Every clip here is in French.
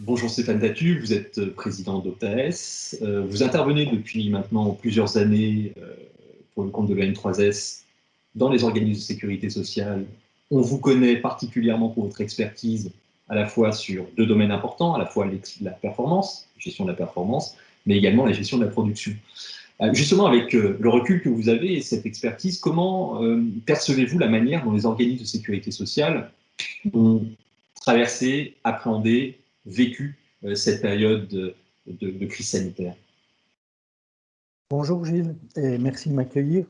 Bonjour Stéphane Datu, vous êtes président d'Optaes. Vous intervenez depuis maintenant plusieurs années pour le compte de la N3S dans les organismes de sécurité sociale. On vous connaît particulièrement pour votre expertise à la fois sur deux domaines importants, à la fois la performance, la gestion de la performance, mais également la gestion de la production. Justement, avec le recul que vous avez et cette expertise, comment percevez-vous la manière dont les organismes de sécurité sociale ont traversé, appréhendé, vécu cette période de crise sanitaire? Bonjour Gilles, et merci de m'accueillir.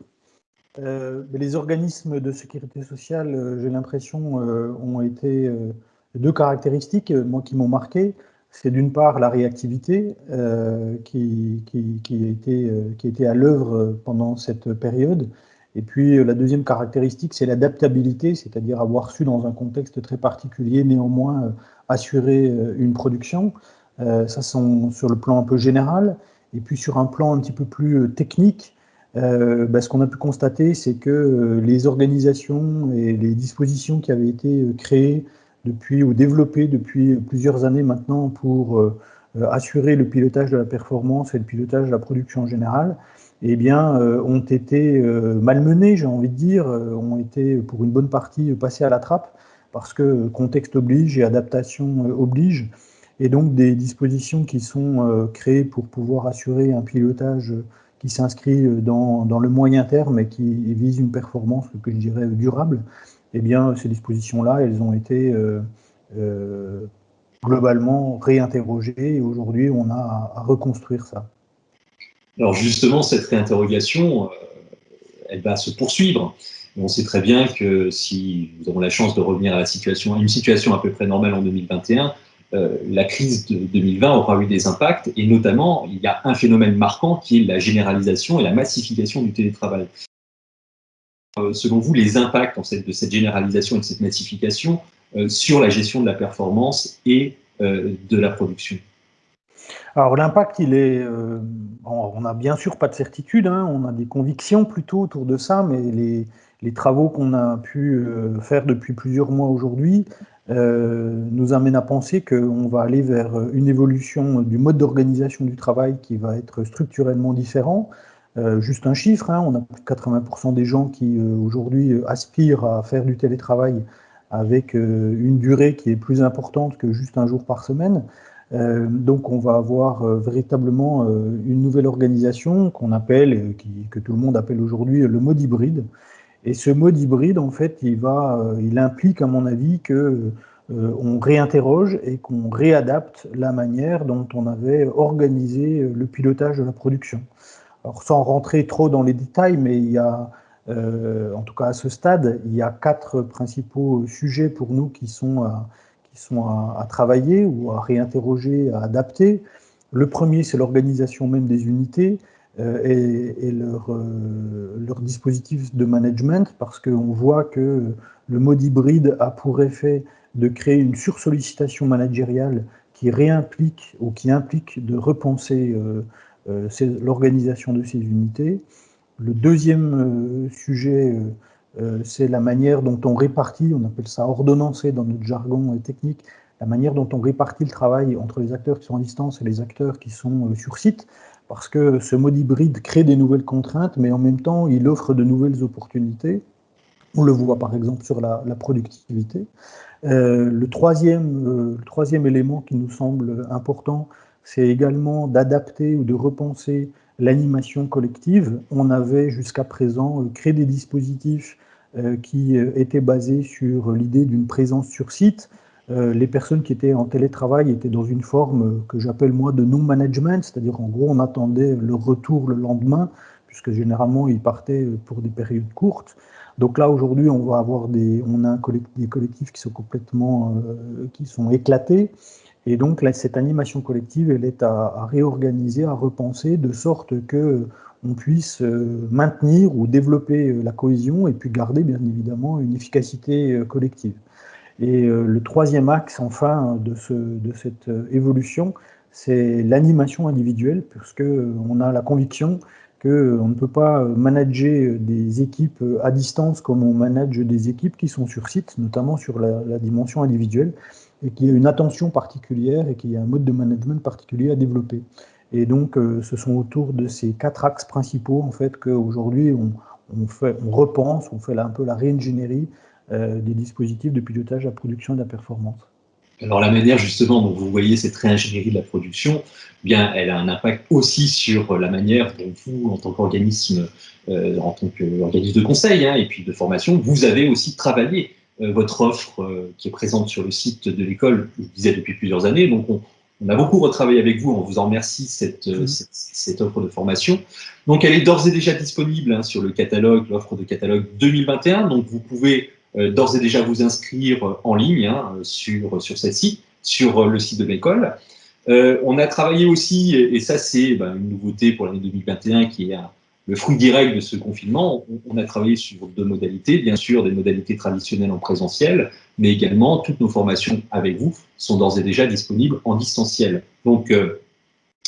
Les organismes de sécurité sociale, j'ai l'impression, ont été deux caractéristiques, moi, qui m'ont marqué. C'est d'une part la réactivité qui a été à l'œuvre pendant cette période. Et puis la deuxième caractéristique, c'est l'adaptabilité, c'est-à-dire avoir su, dans un contexte très particulier, néanmoins assurer une production. Ça, sont sur le plan un peu général. Et puis sur un plan un petit peu plus technique, ce qu'on a pu constater, c'est que les organisations et les dispositions qui avaient été créées depuis ou développées depuis plusieurs années maintenant pour assurer le pilotage de la performance et le pilotage de la production en général, eh bien, ont été malmenées, j'ai envie de dire, ont été pour une bonne partie passées à la trappe parce que contexte oblige et adaptation oblige. Et donc des dispositions qui sont créées pour pouvoir assurer un pilotage qui s'inscrit dans le moyen terme et qui vise une performance que je dirais durable, eh bien ces dispositions-là, elles ont été globalement réinterrogées et aujourd'hui on a à reconstruire ça. Alors justement, cette réinterrogation, elle va se poursuivre. On sait très bien que si nous avons la chance de revenir à une situation à peu près normale en 2021, la crise de 2020 aura eu des impacts, et notamment, il y a un phénomène marquant qui est la généralisation et la massification du télétravail. Selon vous, les impacts de cette généralisation et de cette massification sur la gestion de la performance et de la production? Alors l'impact, il est, on n'a bien sûr pas de certitude, hein, on a des convictions plutôt autour de ça, mais les travaux qu'on a pu faire depuis plusieurs mois aujourd'hui nous amènent à penser qu'on va aller vers une évolution du mode d'organisation du travail qui va être structurellement différent. Juste un chiffre, hein, on a plus de 80% des gens qui aujourd'hui aspirent à faire du télétravail avec une durée qui est plus importante que juste un jour par semaine. Donc on va avoir véritablement une nouvelle organisation qu'on appelle, que tout le monde appelle aujourd'hui le mode hybride. Et ce mode hybride, en fait, il implique, à mon avis, que on réinterroge et qu'on réadapte la manière dont on avait organisé le pilotage de la production. Alors sans rentrer trop dans les détails, mais il y a, en tout cas à ce stade, il y a 4 principaux sujets pour nous qui sont à travailler ou à réinterroger, à adapter. Le premier, c'est l'organisation même des unités et leur dispositif de management, parce qu'on voit que le mode hybride a pour effet de créer une sursollicitation managériale qui réimplique ou qui implique de repenser l'organisation de ces unités. Le deuxième sujet, c'est la manière dont on répartit, on appelle ça ordonnancé dans notre jargon technique, la manière dont on répartit le travail entre les acteurs qui sont à distance et les acteurs qui sont sur site, parce que ce mode hybride crée des nouvelles contraintes, mais en même temps, il offre de nouvelles opportunités. On le voit par exemple sur la productivité. Le troisième élément qui nous semble important, c'est également d'adapter ou de repenser l'animation collective. On avait jusqu'à présent créé des dispositifs qui étaient basés sur l'idée d'une présence sur site. Les personnes qui étaient en télétravail étaient dans une forme que j'appelle moi de non-management, c'est-à-dire en gros on attendait leur retour le lendemain, puisque généralement ils partaient pour des périodes courtes. Donc là aujourd'hui on va avoir des collectifs qui sont complètement qui sont éclatés. Et donc là, cette animation collective, elle est à réorganiser, à repenser, de sorte que on puisse maintenir ou développer la cohésion et puis garder bien évidemment une efficacité collective. Et le troisième axe, enfin, de cette évolution, c'est l'animation individuelle, puisqu'on a la conviction qu'on ne peut pas manager des équipes à distance comme on manage des équipes qui sont sur site, notamment sur la dimension individuelle. et qu'il y a une attention particulière et qu'il y a un mode de management particulier à développer. Et donc, ce sont autour de ces 4 axes principaux, en fait, qu'aujourd'hui, on repense, on fait un peu la réingénierie des dispositifs de pilotage de la production et de la performance. Alors la manière justement dont vous voyez cette réingénierie de la production, eh bien, elle a un impact aussi sur la manière dont vous, en tant qu'organisme, de conseil et puis de formation, vous avez aussi travaillé votre offre qui est présente sur le site de l'école, je vous disais depuis plusieurs années. Donc on a beaucoup retravaillé avec vous, on vous en remercie cette offre de formation. Donc elle est d'ores et déjà disponible sur le catalogue, l'offre de catalogue 2021. Donc vous pouvez d'ores et déjà vous inscrire en ligne sur cette site, sur le site de l'école. On a travaillé aussi, et ça c'est une nouveauté pour l'année 2021 qui est le fruit direct de ce confinement, on a travaillé sur 2 modalités, bien sûr des modalités traditionnelles en présentiel, mais également toutes nos formations avec vous sont d'ores et déjà disponibles en distanciel. Donc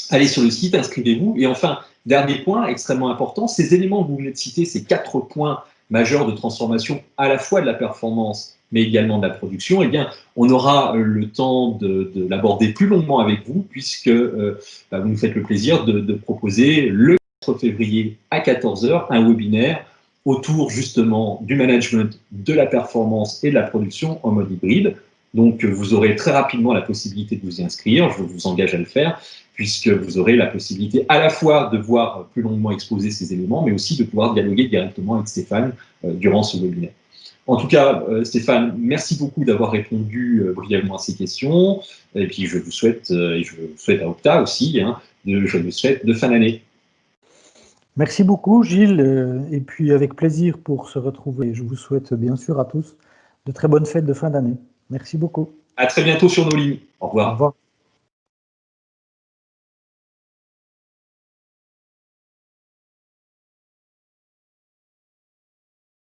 allez sur le site, inscrivez-vous. Et enfin, dernier point extrêmement important, ces éléments que vous venez de citer, ces 4 points majeurs de transformation à la fois de la performance mais également de la production, eh bien, on aura le temps de l'aborder plus longuement avec vous puisque vous nous faites le plaisir de proposer le 4 février à 14 h un webinaire autour justement du management de la performance et de la production en mode hybride. Donc, vous aurez très rapidement la possibilité de vous y inscrire, je vous engage à le faire, puisque vous aurez la possibilité à la fois de voir plus longuement exposer ces éléments, mais aussi de pouvoir dialoguer directement avec Stéphane durant ce webinaire. En tout cas, Stéphane, merci beaucoup d'avoir répondu brièvement à ces questions. Et puis, je vous souhaite, et je souhaite à Opta aussi, je vous souhaite de fin d'année. Merci beaucoup, Gilles. Et puis, avec plaisir pour se retrouver. Je vous souhaite bien sûr à tous de très bonnes fêtes de fin d'année. Merci beaucoup. À très bientôt sur nos lignes. Au revoir. Au revoir.